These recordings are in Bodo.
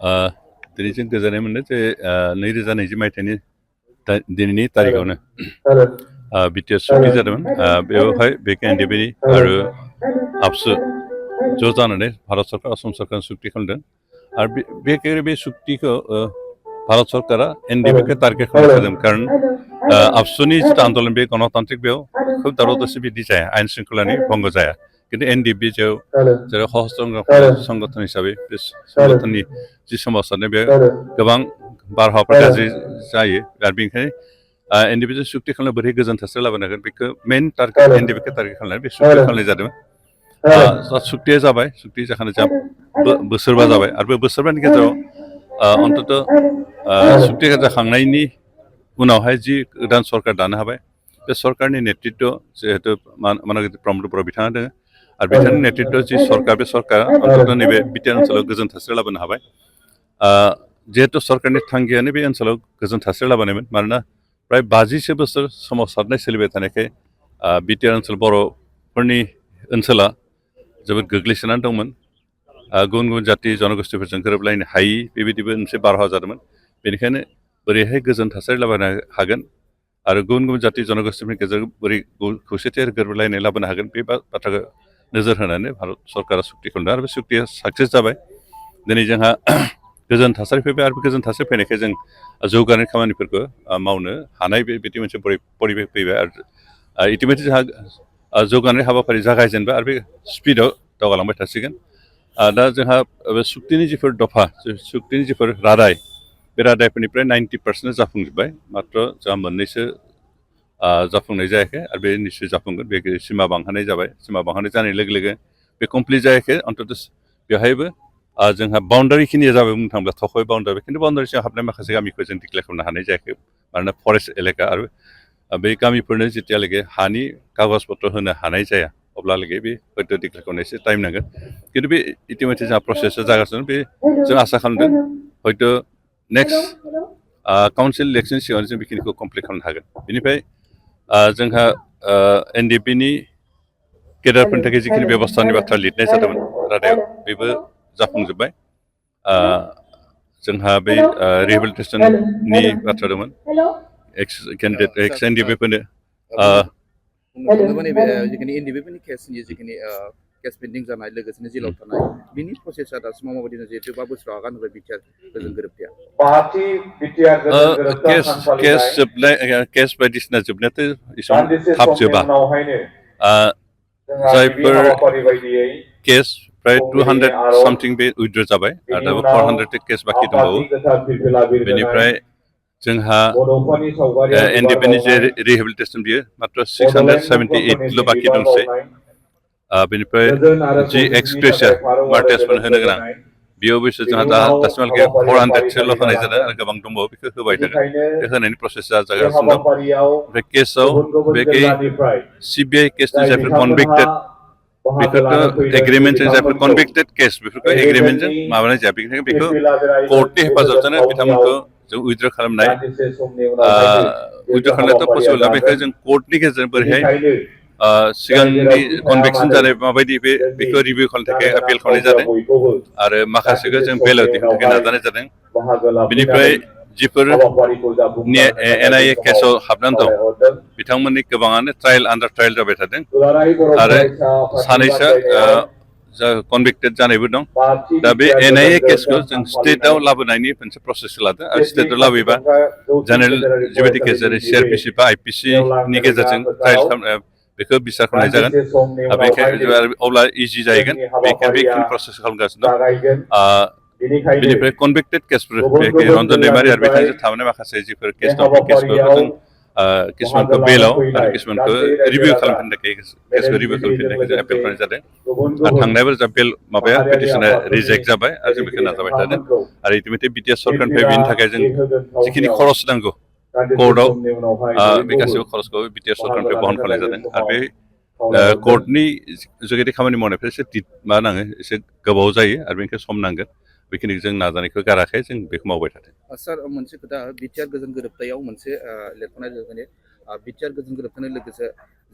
दिनै जों गोजोननाय मोनदों जे 2020 मायथाइनि दिनैनि तारिखआवनो बिटिआर सुक्ति जादोंमोन बेवहाय एनडिएफबि आरो आबसु ज' जानानै भारत सरकार असम सरकार सुक्ति खालामदों आरो बे सुक्तिखौ भारत सरकारा एनडिएफबिखौ टारगेट खालामदों खारन आबसुनि जिथु आन्दलन बे गणतान्त्रिक बेयाव खोब दावराव दावसि बिदि जाया आयेन श्रृंखलानि भंग जाया किन्तु एनडिएफबि जेराव सहस्त्र संगठन हिसाबै बे संगठननि जि सोमावसारनाय बे गोबां बारहावाफोर गाज्रि जायो आरो बेनिखायनो एनडिएफबिजों सुक्ति खालामनो बोरै गोजोन थासारि लाबोनो हागोन बेखौ मेइन टारगेट एनडिएफबिखौ टारगेट खालामनानै बे सुक्ति खालामनाय जादोंमोन सुक्तिया जाबाय सुक्ति जाखांनाय जा बोसोरबा जाबाय आरो बे बोसोरबानि गेजेराव अन्तत सुक्ति जाखांनायनि उनावहाय जि गोदान सरकार दानो हाबाय बे सरकारनि नेतृत्व जिहेतु मानगि प्रमद बर' बिथाङा दङ आरो बिथांनि नेतृत्व जि सरकार बे सरकारा अन्तत नैबे बिटिआर ओनसोलाव गोजोन थासारि लाबोनो हाबाय जिहेतु सरकारनि थांखियानो बे ओनसोलाव गोजोन थासारि लाबोनायमोन मानोना प्राय 50सो बोसोर सोमावसारनाय सोलिबाय थानायखाय बिटिआर ओनसोल बर'फोरनि ओनसोला जोबोद गोग्लैसोनानै दंमोन गुबुन गुबुन जाति जनगोष्ठीफोरजों गोरोबलायनो हायि बेबायदिबो मोनसे बारहावा जादोंमोन बेनिखायनो बोरैहाय गोजोन थासारि लाबोनो हागोन आरो गुबुन गुबुन जाति जनगोष्ठीफोरनि गेजेराव बोरै खौसेथि आरो गोरोबलायनाय लाबोनो हागोन बे बाथ्राखौ नोजोर होनानै भारत सरकारा सुक्ति खालामदों आरो बे सुक्तिया साक्सेस जाबाय दिनै जोंहा गोजोन थासारि फैबाय आरो गोजोन थासारि फैनायखाय जों जौगानाय खामानिफोरखौ मावनो हानाय बेबायदि मोनसे परिबेक फैबाय आरो इटिमेटलि जोंहा जौगानाय हाबाफारि जागायजेनबाय आरो बे स्पिडआव दावगालांबाय थासिगोन दा जोंहा सुक्तिनि जिफोर दफा सुक्तिनि जिफोर रादाय बे रादायफोरनिफ्राय 90% जाफुंजोब्बाय मात्र जोंहा मोननैसो जाफुंनाय जायाखै आरो बे निश्चय जाफुंगोन बे सिमा बांहोनाय जाबाय सिमा बांहोनाय जानाय लोगो लोगो बे कमप्लिट जायाखै अन्तत बेवहायबो जोंहा बाउन्डारिखिनिया जाबाय बुंनो थाङोब्ला थखय बाउन्डारि खिन्थु बाउन्डारिसिम हाबनाय माखासे गामिखौ जों डिक्लेयार खालामनो हानाय जायाखै मानोना फरेस्ट एलेका आरो बे गामिफोरनो जेतियालागै हानि कागज पत्र होनो हानाय जाया अब्लालागै बे हयथ' डिक्लेयार खालामनो एसे टाइम नांगोन खिन्थु बे इटिमेटलि जोंहा प्रसेसा जागासिनो बे जों आसा खालामदों हयथ' नेक्स्ट काउन्सिल इलेक्सननि सिगाङाव जों बेखिनिखौ कमप्लिट खालामनो हागोन बेनिफ्राय जोंहा एनडिएफबिनि केडारफोरनि थाखाय जिखिनि बेबस्थानि बाथ्रा लिरनाय जादोंमोन रादायाव बेबो जाफुंजोब्बाय जोंहा बै रिहेबिलिटेसननि बाथ्रा दंमोन एक्स केन्डिडेट एक्स एनडिएफबिफोरनो नैबे जिखिनि एनडिएफबिनि केसनि जिखिनि केस पेन्डिं जानाय लोगोसेनो जेलाव थानाय बिनि प्रसेसा दासिमाव माबायदि जिहेतु 5 बोसोराव आगान होबाय बिटिआर गोजोन गोरोबथाया केस बायदिसिना जोबनायाथ' एसेबां थाब जोबा जायफोर केस प्राय 200 सामथिं बे उइथड्र जाबाय आरो दाबो 400 केस बाखि दंबावो बेनिफ्राय जोंहा एनडिएफबिनि जे रिहेबिलिटेसन बियो मात्र 678ल' बाखि दंसै बेनिफ्राय जि एक्सग्रेसिया मार्टेसफोर होनो गोनां बेयाव बैसो जोंहा दासिमहालागै 400सोल' होनाय जादों आरो गोबां दंबावो बेखौ होबाय थागोन बे होनायनि प्रसेसा जागासिनो दं ओमफ्राय केसआव बे सिबिआइ केसनि जायफोर कनभिक्टेड बेखौथ' एग्रिमेन्टजों जायफोर कनभिक्टेड केस बेफोरखौ एग्रिमेन्टजों माबानाय जाया बेनिखायनो बेखौ कर्टनि हेफाजाबजोंनो बिथांमोनखौ जों उइथड्र खालामनाय उइथड्र खालामनायाथ' पसिबोल ना बेखौ जों कर्टनि गेजेरजों बोरैहाय सिगांनि कनभिक्सन जानाय माबायदि बेखौ रिभिउ खालामनो थाखाय आपिल खालामनाय जादों आरो माखासेखौ जों बेलायाव दिहुननो थाखाय नाजानाय जादों बिनिफ्राय जिफोर एनआइए केसाव हाबनानै दं बिथांमोननि गोबाङानो ट्रायल आन्डार ट्रायल जाबाय थादों आरो सानैसो कनभिक्टेड जानायबो दं दा बे एनआइए केसखौ जों स्टेटआव लाबोनायनि मोनसे प्रसेसखौ लादों आरो स्टेटआव लाबोयोबा जेनेरेल जिबायदि केस जेरै सिआरपिसि बा आइपिसिनि गेजेरजों ट्रायल बेखौ बिसार खालामनाय जागोन बेनिखायनो अब्ला इजि जाहैगोन बेखिनि प्रसेस खालामगासिनो दं बेनिफ्राय कनभिक्टेड केसफोर बे रन्जन दैमारि आरो बिथांजों थाबोनाय माखासे जिफोर केस दं बे केसफोरखौ जों किसुमानखौ बेलाव आरो किसुमानखौ रिभिउ खालामफिननो थाखाय केसखौ रिभिउ खालामफिननो थाखाय जों एपिल खालामनाय जादों आरो थांनायबो जा बेल माबाया पिटिसना रिजेक्ट जाबाय आरो जों बेखौ नाजाबाय थादों आरो इटिमेटलि बिटिआर सरकारनिफ्राय बेनि थाखाय जों जिखिनि खरस नांगौ कर्टआव बे गासैबो खरसखौ बिटिआर सरकारनिफ्राय बहन खालामनाय जादों आरो बे कर्टनि जुगिदि खामानि मावनायफ्रा एसे मा नाङो एसे गोबाव जायो आरो बेनिखायनो सम नांगोन बेखिनिखौ जों नाजानायखौ गाराखै जों बेखौ मावबाय थादों सार मोनसे खोथा बिटिआर गोजोन गोरोबथायाव मोनसे लिरख'नाय जादों बिटिआर गोजोन गोरोबथाजों लोगोसे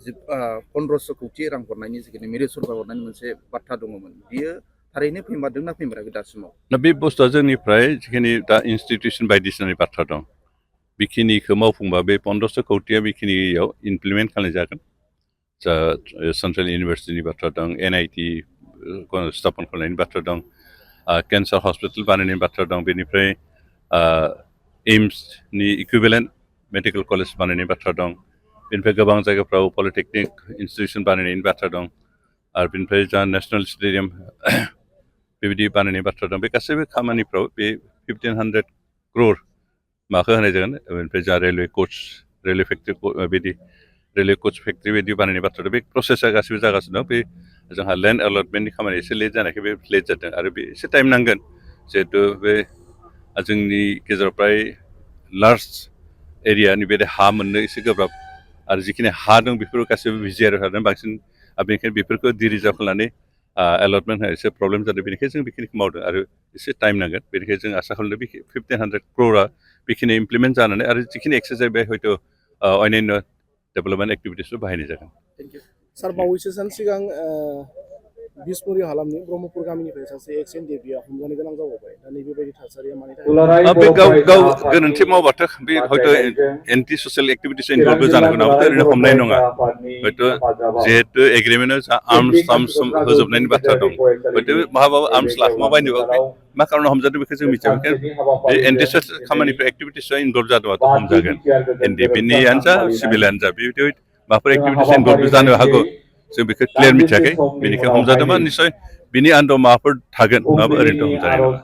1500 कोटि रां हरनायनि जिखिनि मिरु सरकार हरनायनि मोनसे बाथ्रा दङमोन बियो थारैनो फैमारदोंना फैमाराखै दासिमाव? दा बे बुस्थुआ जोंनिफ्राय जिखिनि दा इनस्टिटिउसन बायदिसिनानि बाथ्रा दं बेखिनिखौ मावफुंबा बे 1500 कौटिया बेखिनियाव इमप्लिमेन्ट खालामनाय जागोन। जा सेन्ट्रेल इउनिभार्सिटिनि बाथ्रा दं, एनआइटि स्थापन खालामनायनि बाथ्रा दं, केन्सार हस्पिटाल बानायनायनि बाथ्रा दं, बेनिफ्राय एम्सनि इकुइभेलेन्ट मेडिकेल कलेज बानायनायनि बाथ्रा दं, बेनिफ्राय गोबां जायगाफ्राव पलिटेकनिक इन्स्टिटिउसन बानायनायनि बाथ्रा दं, आरो बेनिफ्राय जा नेसनेल स्टेडियाम बेबायदि बानायनायनि बाथ्रा दं। बे गासैबो खामानिफ्राव बे 1500 crore माखौ होनाय जागोन। बेनिफ्राय जा रेलवे कच, रेलवे फेक्ट्रि बिदि रेलवे कच फेक्ट्रि बायदि बानायनाय बाथ्रा दं। बे प्रसेसा गासिबो जागासिनो दं। बे जोंहा लेन्ड एलटमेन्टनि खामानिया एसे लेट जानायखाय बे लेट जादों आरो बे एसे टाइम नांगोन। जिहेथु बे जोंनि गेजेराव प्राय लार्ज एरियानि बे हा मोननो एसे गोब्राब आरो जिखिनि हा दं बेफोर गासैबो भिजिआर हादों बांसिन, बेनिखायनो बेफोरखौ डिरिजार्भ खालामनानै एलटमेन्ट होनाय एसे प्रब्लेम जादों। बेनिखायनो जों बेखिनिखौ मावदों आरो एसे टाइम नांगोन। बेनिखायनो जों आसा खालामदों बे 1500 crore बेखिनि इमप्लिमेन्ट जानानै आरो जिखिनि एक्सेस जायो बे हयथ' अन्यान्य डेभेलपमेन्ट एक्टिभिटिसआव बाहायनाय जागोन। सार बावैसो सान सिगां बिसमुरि हालामनि ब्रह्मपुर गामिनिफ्राय सासे एक्स एनडिएफबिआ हमजानो गोनां जाबावबाय। दा नैबेबायदि थासारिया मानि थाखाय? बे गाव गोरोन्थि मावबाथ' बे हयथ' एन्टि ससियेल एक्टिभिटिस इनभल्भ जानो गोनां, ओरैनो हमनाय नङा। हयथ' जिहेतु एग्रिमेन्टआव जा आर्मस होजोबनायनि बाथ्रा दं, हयथ' महाबा आर्मस लाखोमाबायनोबा मा खारनाव हमजादों बेखौ जों मिथिया। बेनिखायनो बे एन्टि ससियेल खामानिफ्राव एक्टिभिटिसआव इनभल्भ जादोंबाथ' हमजागोन। एनडिएफबिनियानो जा सिभिलानो जा बेबायदि माबाफोर एक्टिभिटिस इनभल्भ जानो हागौ, जों बेखौ क्लियार मिथियाखै। बेनिखायनो हमजादोंबा निस्सय बिनि आन्दाराव माबाफोर थागोन, नङाबा ओरैनोथ' हमजानाय नङा।